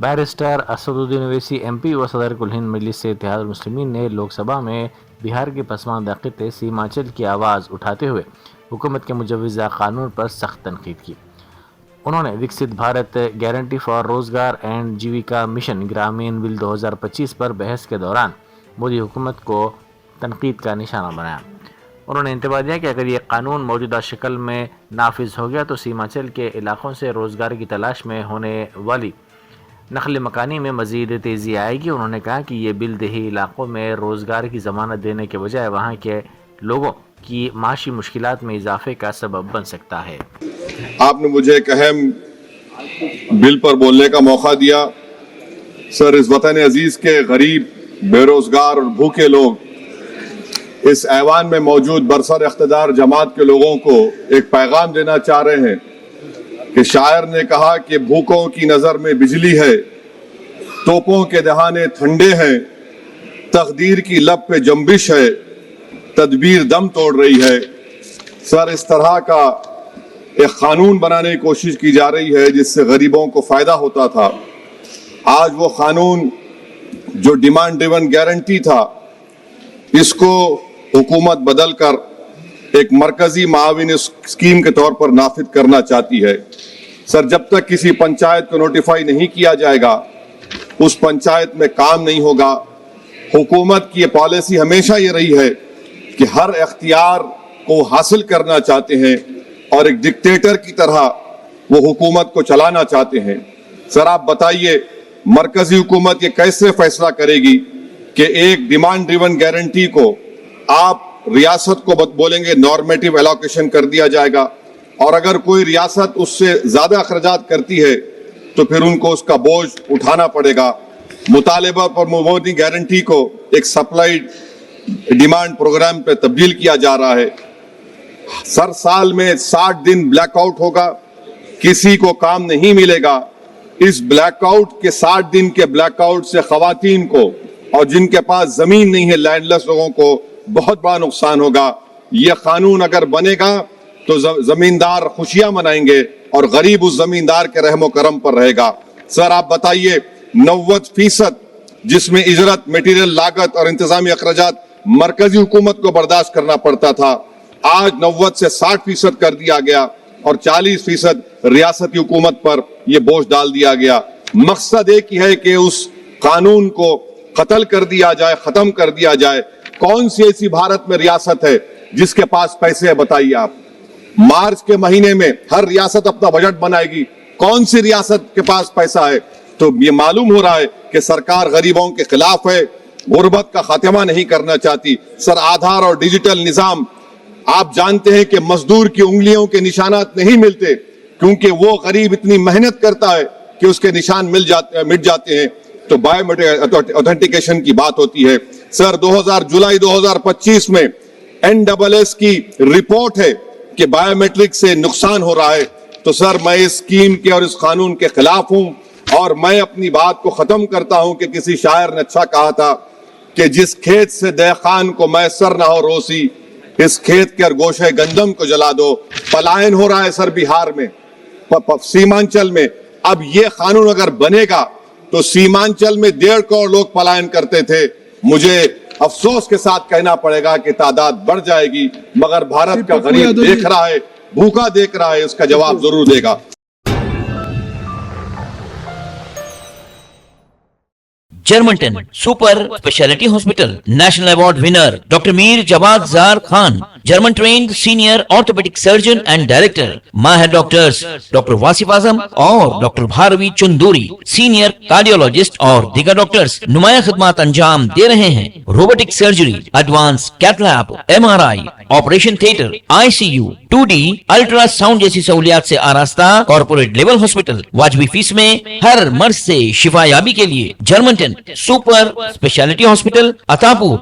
Barrister Asaduddin Owaisi M P و صدر کل ہند مجلس سے اتحاد المسلمین نے لوک سبھا میں بہار کے پسماندہ خطے سیمانچل کی آواز اٹھاتے ہوئے حکومت کے مجوزہ قانون پر سخت تنقید کی۔ انہوں نے وکست بھارت گارنٹی فار روزگار اینڈ جیویکا مشن گرامین بل 2025 پر بحث کے دوران مودی حکومت کو تنقید کا نشانہ بنایا۔ انہوں نے انتباہ دیا کہ اگر یہ قانون موجودہ شکل میں نافذ ہو گیا تو سیمانچل کے علاقوں سے روزگار کی تلاش میں ہونے والی نقل مکانی میں مزید تیزی آئے گی۔ انہوں نے کہا کہ یہ بل دیہی علاقوں میں روزگار کی ضمانت دینے کے بجائے وہاں کے لوگوں کی معاشی مشکلات میں اضافے کا سبب بن سکتا ہے۔ آپ نے مجھے ایک اہم بل پر بولنے کا موقع دیا۔ سر، اس وطن عزیز کے غریب، بے روزگار اور بھوکے لوگ اس ایوان میں موجود برسر اقتدار جماعت کے لوگوں کو ایک پیغام دینا چاہ رہے ہیں کہ شاعر نے کہا کہ بھوکوں کی نظر میں بجلی ہے، توپوں کے دہانے ٹھنڈے ہیں، تقدیر کی لب پہ جنبش ہے، تدبیر دم توڑ رہی ہے۔ سر، اس طرح کا ایک قانون بنانے کی کوشش کی جا رہی ہے جس سے غریبوں کو فائدہ ہوتا تھا۔ آج وہ قانون جو ڈیمانڈ ڈریون گارنٹی تھا، اس کو حکومت بدل کر ایک مرکزی معاون اسکیم کے طور پر نافذ کرنا چاہتی ہے۔ سر، جب تک کسی پنچایت کو نوٹیفائی نہیں کیا جائے گا، اس پنچایت میں کام نہیں ہوگا۔ حکومت کی یہ پالیسی ہمیشہ یہ رہی ہے کہ ہر اختیار کو حاصل کرنا چاہتے ہیں اور ایک ڈکٹیٹر کی طرح وہ حکومت کو چلانا چاہتے ہیں۔ سر، آپ بتائیے مرکزی حکومت یہ کیسے فیصلہ کرے گی کہ ایک ڈیمانڈ ڈریون گارنٹی کو آپ ریاست کو بولیں گے نارمیٹیو ایلوکیشن کر دیا جائے گا، اور اگر کوئی ریاست اس سے زیادہ اخراجات کرتی ہے تو پھر ان کو اس کا بوجھ اٹھانا پڑے گا۔ مطالبہ پر مودی گارنٹی کو ایک سپلائی ڈیمانڈ پروگرام پہ تبدیل کیا جا رہا ہے۔ سر، سال میں 60 دن بلیک آؤٹ ہوگا، کسی کو کام نہیں ملے گا۔ اس بلیک آؤٹ کے 60 دن کے بلیک آؤٹ سے خواتین کو اور جن کے پاس زمین نہیں ہے، لینڈ لیس لوگوں کو بہت بڑا نقصان ہوگا۔ یہ قانون اگر بنے گا تو زمیندار خوشیاں منائیں گے اور غریب اس زمیندار کے رحم و کرم پر رہے گا۔ سر، آپ بتائیے 90% جس میں اجرت، میٹیریل لاگت اور انتظامی اخراجات مرکزی حکومت کو برداشت کرنا پڑتا تھا، آج 90 سے 60% کر دیا گیا اور 40% ریاستی حکومت پر یہ بوجھ ڈال دیا گیا۔ مقصد ایک ہی ہے کہ اس قانون کو قتل کر دیا جائے، ختم کر دیا جائے۔ کون سی ایسی بھارت میں ریاست ہے جس کے پاس پیسے ہے؟ بتائیے آپ۔ مارچ کے مہینے میں ہر ریاست اپنا بجٹ بنائے گی، کون سی ریاست کے پاس پیسہ ہے؟ تو یہ معلوم ہو رہا ہے کہ سرکار غریبوں کے خلاف ہے، غربت کا خاتمہ نہیں کرنا چاہتی۔ سر، آدھار اور ڈیجیٹل نظام، آپ جانتے ہیں کہ مزدور کی انگلیوں کے نشانات نہیں ملتے کیونکہ وہ غریب اتنی محنت کرتا ہے کہ اس کے نشان مٹ جاتے ہیں، تو بایو میٹرک اوتھینٹیکیشن کی بات ہوتی ہے۔ سر، جولائی 2025 میں NSS کی رپورٹ ہے کہ بایو میٹرک سے نقصان ہو رہا ہے۔ تو سر، میں اس اسکیم کے اور اس قانون کے خلاف ہوں، اور میں اپنی بات کو ختم کرتا ہوں کہ کسی شاعر نے اچھا کہا تھا کہ جس کھیت سے دہقان کو میسر نہ ہو روسی، اس کھیت کے گوشے گندم کو جلا دو۔ پلائن ہو رہا ہے سر بہار میں، سیمانچل میں۔ اب یہ قانون اگر بنے گا تو سیمانچل میں 1.5 کروڑ لوگ پلائن کرتے تھے، مجھے افسوس کے ساتھ کہنا پڑے گا کہ تعداد بڑھ جائے گی، مگر بھارت کا غریب دیکھ رہا ہے، بھوکا دیکھ رہا ہے، اس کا جواب ضرور دے گا۔ جرمنٹن super speciality hospital national award winner doctor Mir Jawad Zar Khan, German trained senior orthopaedic surgeon and director, ماہر ڈاکٹرز ڈاکٹر واصف اعظم اور doctor Bharavi Chanduri, senior cardiologist اور دیگر ڈاکٹرز نمایاں خدمات انجام دے رہے ہیں۔ Robotic surgery, advance cath lab, MRI، operation theatre, ICU، 2D ultrasound جیسی سہولیات سے آراستہ کارپوریٹ لیول ہاسپٹل، واجبی فیس میں ہر مرض سے شفا یابی کے لیے جرمنٹن سپر اسپیشلٹی ہاسپٹل، عطاپور۔